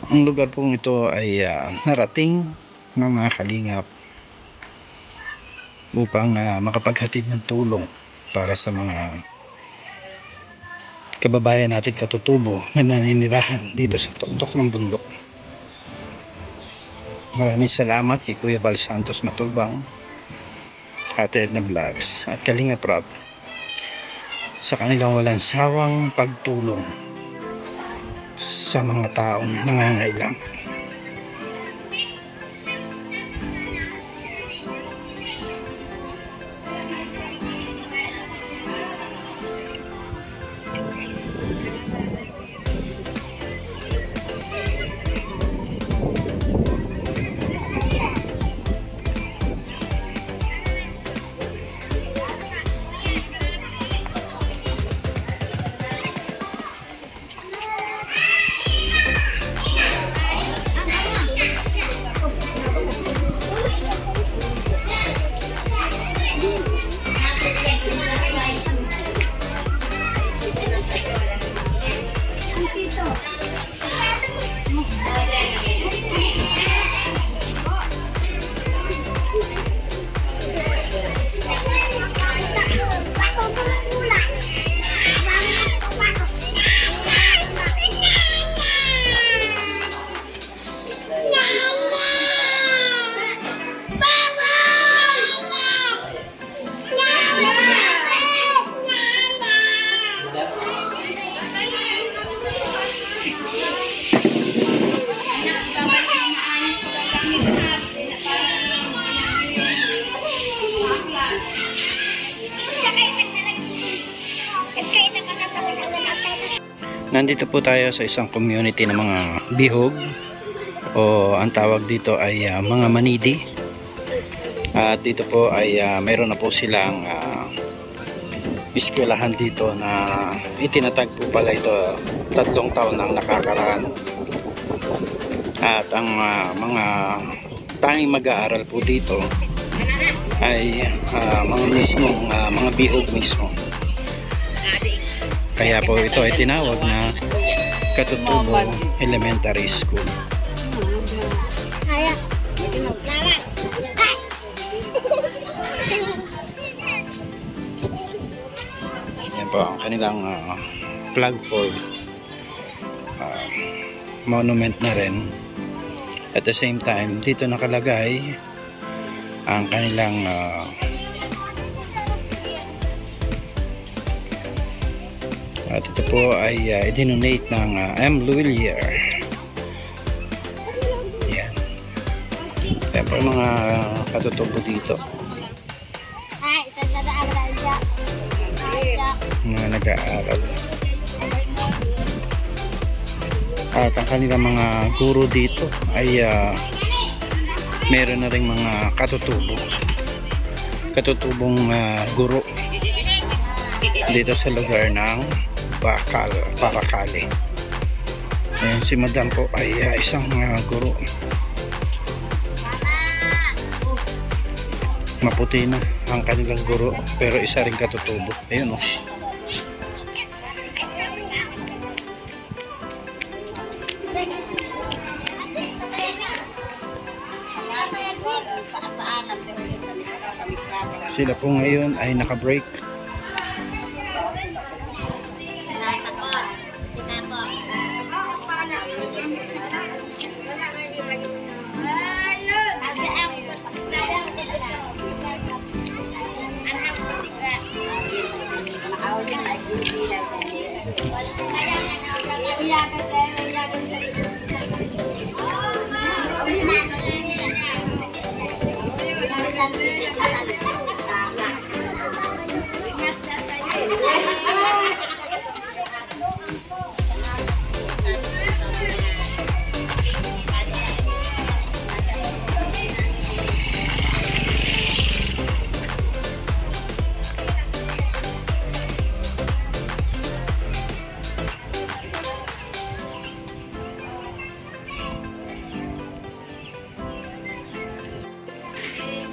Ang lugar pong ito ay narating ng mga kalingap upang makapaghatid ng tulong para sa mga kababayan natin katutubo na naninirahan dito sa tuktok ng bundok. Maraming salamat kay Kuya Val Santos Matulbang, Ate Edna Vlogs at Kalingap Rob sa kanilang walang sawang pagtulong sa mga taong nangangailangan. Nandito po tayo sa isang community ng mga bihog o ang tawag dito ay mga manidi. At dito po ay mayroon na po silang eskwelahan dito na itinatag po pala ito 3 taon nang nakakaraan. At ang mga tanging mag-aaral po dito ay mga bihog mismo. Kaya po ito ay tinawag na Katutubo Elementary School. Yan po ang kanilang flagpole, monument na rin. At the same time, dito nakalagay ang kanilang at ito po ay i-donate ng M. Luwilier. Yan. Yan po mga katutubo dito. Mga nag-aaral. At ang kanilang mga guro dito ay meron na rin mga katutubong guro dito sa lugar ng Paracale. Ayan, si Madam po ay isang guro. Maputi na ang kanilang guro pero isa rin katutubo. Ayun oh. Sila po ngayon ay naka-break.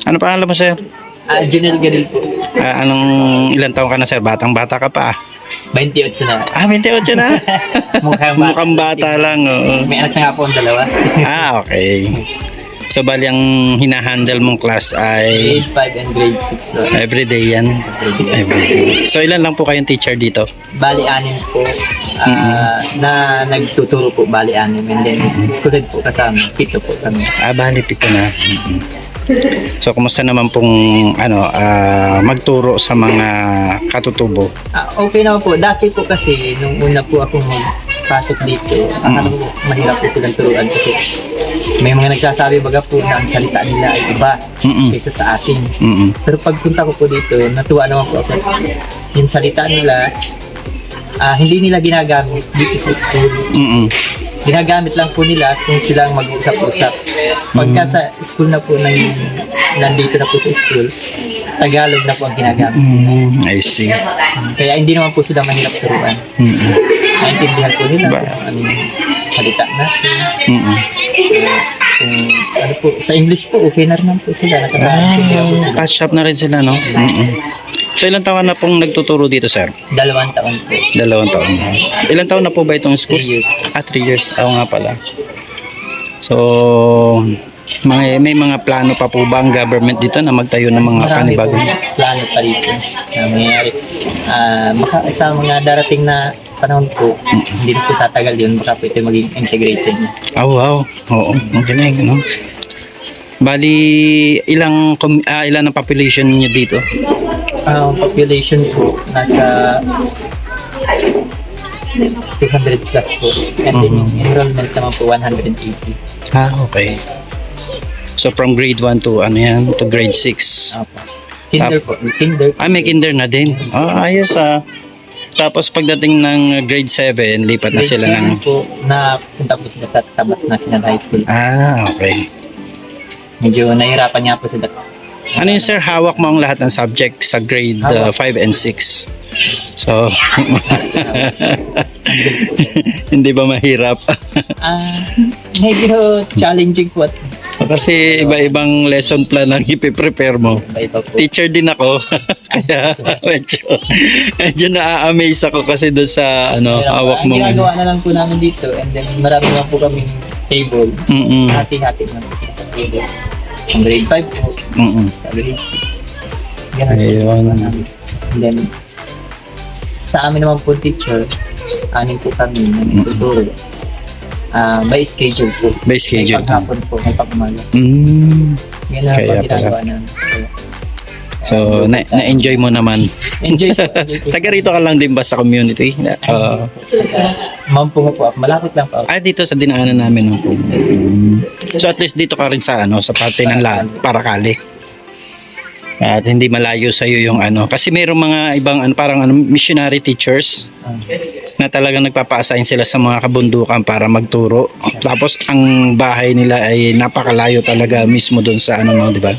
Ano pangalan mo, sir? Junel Gadil po. Anong ilang taon ka na, sir? Batang-bata ka pa. 28 na. 28 na? Mukhang bata lang, oo. May anak na nga po ang dalawa. Okay. So, bali ang hinahandle mong class ay Grade 5 and grade 6. So, everyday yan? Everyday. So, ilan lang po kayong teacher dito? bali 6 po. Na nagtuturo po, bali 6. And then, school head po kasama. 7 po kami. Bali 7 na. So, kumusta naman pong magturo sa mga katutubo? Okay naman po. Dati po kasi, nung una po ako magpasok dito, akala ko mahirap po silang turuan kasi may mga nagsasabi baga po na ang salita nila ay iba kaysa sa atin. Pero pagpunta ko po dito, natuwa naman po ako. Yung salita nila, hindi nila ginagamit dito sa school. Ginagamit lang po nila kung silang mag-usap-usap. Pagka sa school na po, nandito na po sa school, Tagalog na po ang ginagamit. I see. Kaya hindi naman po sila mahirap turuan. Naintindihan po nila kung anong salita natin. Kung ano po, sa English po, okay na rin po sila. Nakakaintindihan po sila. Catch up na rin sila, no? So, ilang taon na pong nagtuturo dito, sir? 2 taon po. 2 taon. Ilang taon na po ba itong school? 3 years. 3 years. Oo nga pala. So, may mga plano pa po ba ang government dito na magtayo ng mga Marami po panibagong? plano pa rito na mangyayari. Baka sa mga darating na panahon po, hindi po tatagal yun, baka po ito maging integrated na. Wow. Oo, ang galing, no? Bali, ilang ang population niyo dito? Ang population po, nasa 200 plus po. And then yung enrollment naman po, 180. Okay. So, from grade 1 to, to grade 6. Opo. Kinder po. Kinder. May kinder na din. Ayos Tapos pagdating ng grade 7, lipat na sila ng... po, na punta po sila sa Tabas National High School. Okay. Medyo nahirapan nga po sila. Ano yun, sir? Hawak mo ang lahat ng subject sa grade 5 and 6. So, hindi ba mahirap? Medyo challenging po. Kasi iba-ibang lesson plan ang ipiprepare mo. Iba po. Teacher din ako. Kaya medyo na-amaze ako kasi doon sa hawak mo. Ang ginagawa na lang po namin dito, and then marami lang po kaming table. Hati-hati na po sila sa table. Ang grade 5 po. Sa grade 6. Ayun. And then, sa amin naman po teacher, 6 po kami na nagtuturo. By schedule po. By schedule. May paghapon po, may pag-umaga. Yan na Kaya po ginagawa namin. So, na-enjoy mo naman. Enjoy po. Taga rito ka lang din ba sa community? Mampungo po ako. Malapit lang po ako. Dito sa dinaanan namin. So, at least dito ka rin sa sa parte ng Paracali. At hindi malayo sa iyo yung kasi mayroong mga ibang parang missionary teachers na talagang nagpapa-assign sila sa mga kabundukan para magturo. Tapos ang bahay nila ay napakalayo talaga mismo doon sa di ba?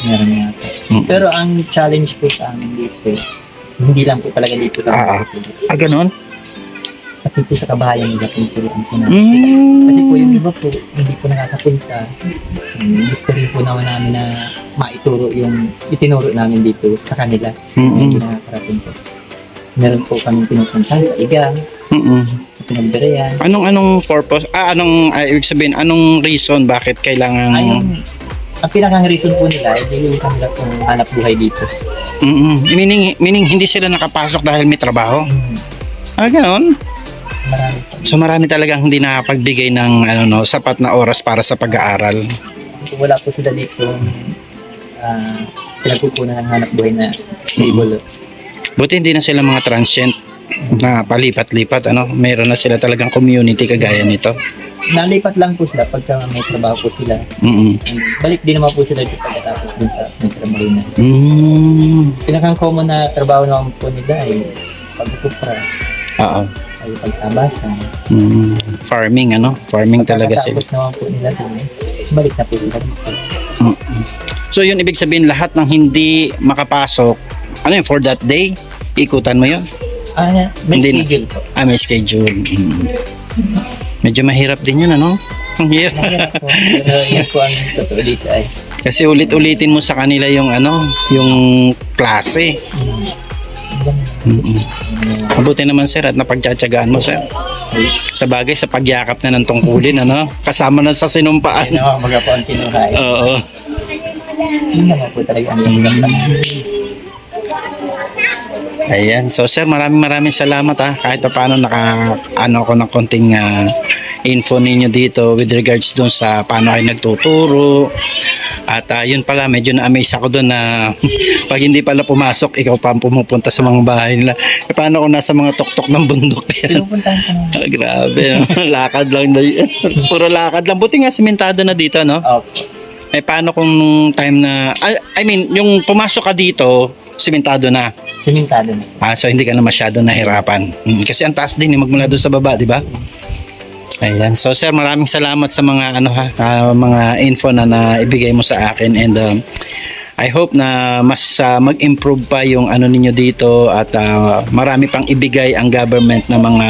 Meron nga po. Pero ang challenge po sa amin dito, hindi lang po talaga dito. Ganon? Pati po sa kabahayan nila, pinuturuan po namin. Kasi po yung iba po, hindi po nakakapunta. Gusto rin po naman namin na maituro yung itinuro namin dito sa kanila. Hindi nakakarating po. Meron po kami pinupunta sa Iga, Pinagdirayan. Anong purpose? Ibig sabihin, anong reason bakit kailangan... Ang pinakang reason po nila, hindi yung kanila pong hanap buhay dito. Meaning, hindi sila nakapasok dahil may trabaho? Ganon? Marami po. So marami talagang hindi nakapagbigay ng sapat na oras para sa pag-aaral. Wala po sila dito pinagpupunan ng hanap buhay na stable. Buti hindi na sila mga transient na palipat-lipat. Meron na sila talagang community kagaya nito. Nalipat lang po sila pagka may trabaho po sila. Balik din naman po sila dito pagkatapos dun sa Metro Marina. Pinakang common na trabaho naman po nila ay pagkupra. Ay pagtabasan. Farming, Farming talaga sila. Pagkatapos naman po nila dun, balik na po sila dito. So yun, ibig sabihin lahat ng hindi makapasok, for that day, ikutan mo yun? May Hindi schedule po. May schedule. Medyo mahirap din yun, Mahirap po. Pero yan po ang totoo dito ay. Kasi ulit-ulitin mo sa kanila yung yung klase. Mabuti naman sir at napagtsatsagaan mo sir. Sa bagay, sa pagyakap na ng tungkulin, ano? Kasama na sa sinumpaan. Ayun naman, baga po ang kinuhay. Oo. Yun naman po talaga ang hirap naman. Ayan. So sir, maraming salamat ha. Kahit pa paano ano ako ng konting info ninyo dito with regards dun sa paano kayo nagtuturo. At yun pala, medyo na-amaze ako doon na pag hindi pala pumasok, ikaw pa ang pumupunta sa mga bahay nila. E, paano kung nasa mga tuktok ng bundok yan? Pinupuntahan ko na. Grabe, no? Lakad lang na yan. Puro lakad lang. Buti nga simentado na dito, no? Opo. Eh paano kung nung time na, I mean, yung pumasok ka dito, simentado na. Simentado na. So hindi ka na masyado nahirapan. Kasi ang taas din magmula doon sa baba, di ba? Ayan. So sir, maraming salamat sa mga mga info na naibigay mo sa akin, and I hope na mas mag-improve pa yung ano ninyo dito, at marami pang ibigay ang government na mga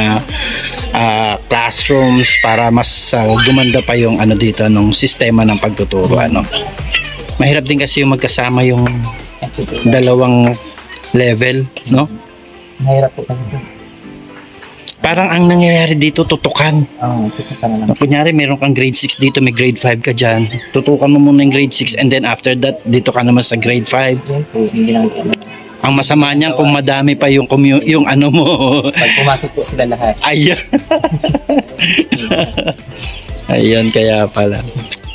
classrooms para mas gumanda pa yung ano dito nung sistema ng pagtuturo, ano. Mahirap din kasi yung magkasama yung dalawang level, no? Mahirap po kasi. Parang ang nangyayari dito, tutukan. Oo, tutukan na lang. Kunyari, meron kang grade 6 dito, may grade 5 ka dyan. Tutukan mo muna yung grade 6, and then after that, dito ka naman sa grade 5. Yan po, hindi lang po. Ang masama niyan kung madami pa yung yung ano mo. Pag pumasok po sila lahat. Ayun. Ayun, kaya pala.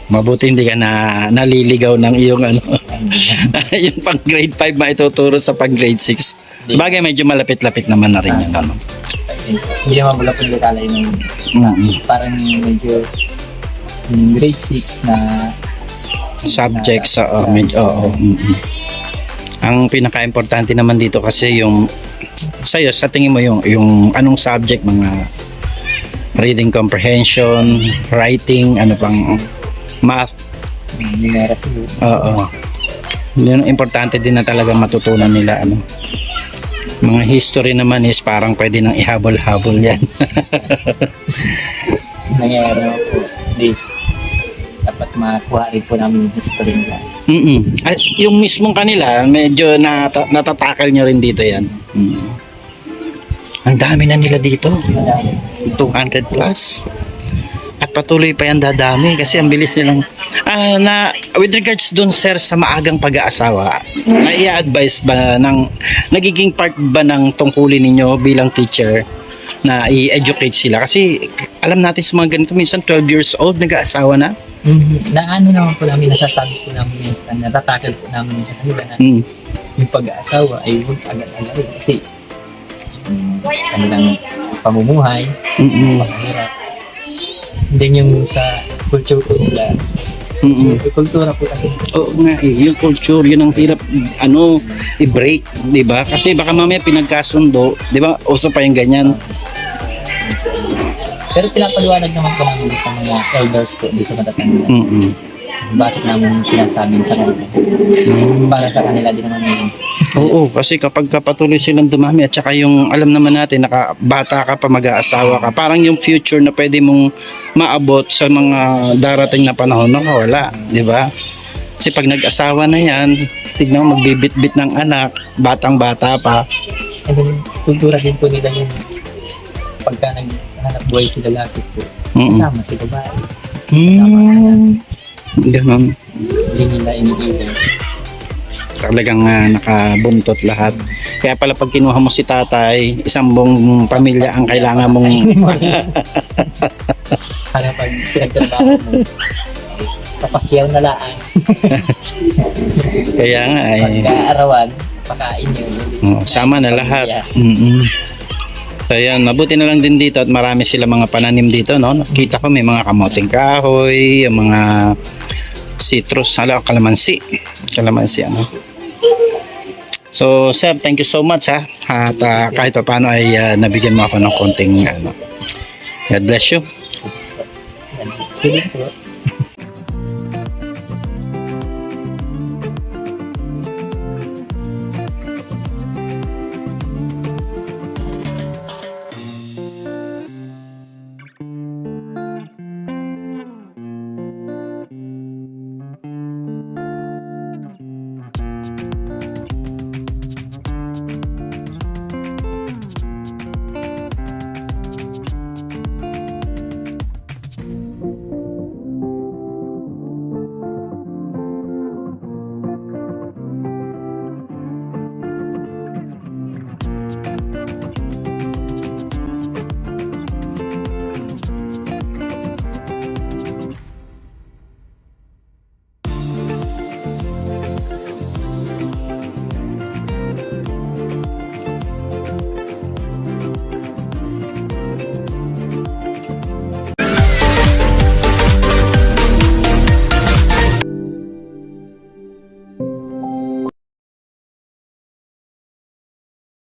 Mabuti hindi ka naliligaw ng iyong ano. Yung pang grade 5 maituturo sa pang grade 6. Bagay, medyo malapit-lapit naman na rin yun. Ano. Hindi naman wala po detalye ng parang medyo grade 6 na Subject sa medyo, Ang pinaka-importante naman dito kasi yung sa'yo, sa tingin mo yung anong subject, mga reading comprehension, writing, ano pang math. numeracy. Oo. Yun ang importante din na talaga matutunan nila, ano. Mga history naman is parang pwede nang ihabol-habol yan. Nangyayari naman po. Hindi. Dapat makuha rin po namin yung history nila. As yung mismong kanila, medyo natatakal nyo rin dito yan. Ang dami na nila dito. 200 plus. At patuloy pa yan dadami kasi ang bilis nilang with regards dun sir sa maagang pag-aasawa, na i-advise ba nagiging part ba ng tungkulin ninyo bilang teacher na i-educate sila? Kasi alam natin sa mga ganito, minsan 12 years old nag-aasawa na. Na ano naman po namin, nasasabi po namin minsan, natatakal po namin sa kanila na yung pag-aasawa ay huwag agad-agad kasi kanilang pamumuhay, pangahirap. Then yung sa culture po nila, yung kultura po kasi. Oo nga yung culture, yun ang hirap i-break, di ba? Kasi baka mamaya pinagkasundo, di ba? Uso pa yung ganyan. Pero pinapaliwanag naman po namin sa mga elders po dito matatanda. Bakit namin sinasabi sa kanila? Para sa kanila din naman yun. Oo, kasi kapag patuloy silang dumami at saka yung alam naman natin, bata ka pa, mag-aasawa ka, parang yung future na pwede mong maabot sa mga darating na panahon, wala, di ba? Kasi pag nag-asawa na yan, tignan mo, magbibit-bit ng anak, batang-bata pa. And then, kultura din po nila yung pagka naghanap buhay si lalaki po, kasama si babae. Ganun. Hindi nila iniilan. Talagang nakabuntot lahat. Kaya pala pag kinuha mo si tatay, isang buong pamilya ang kailangan mong Para pag pinagtrabaho mo, kapakyaw na laan. Kaya nga Pagka-arawan, pakain yun. sama na lahat. So yan, mabuti na lang din dito at marami sila mga pananim dito, no? Nakita ko may mga kamoting kahoy, yung mga citrus, kalamansi, ano. So sir, thank you so much ha. At kahit pa paano ay nabigyan mo ako ng konting God bless you. Sige po.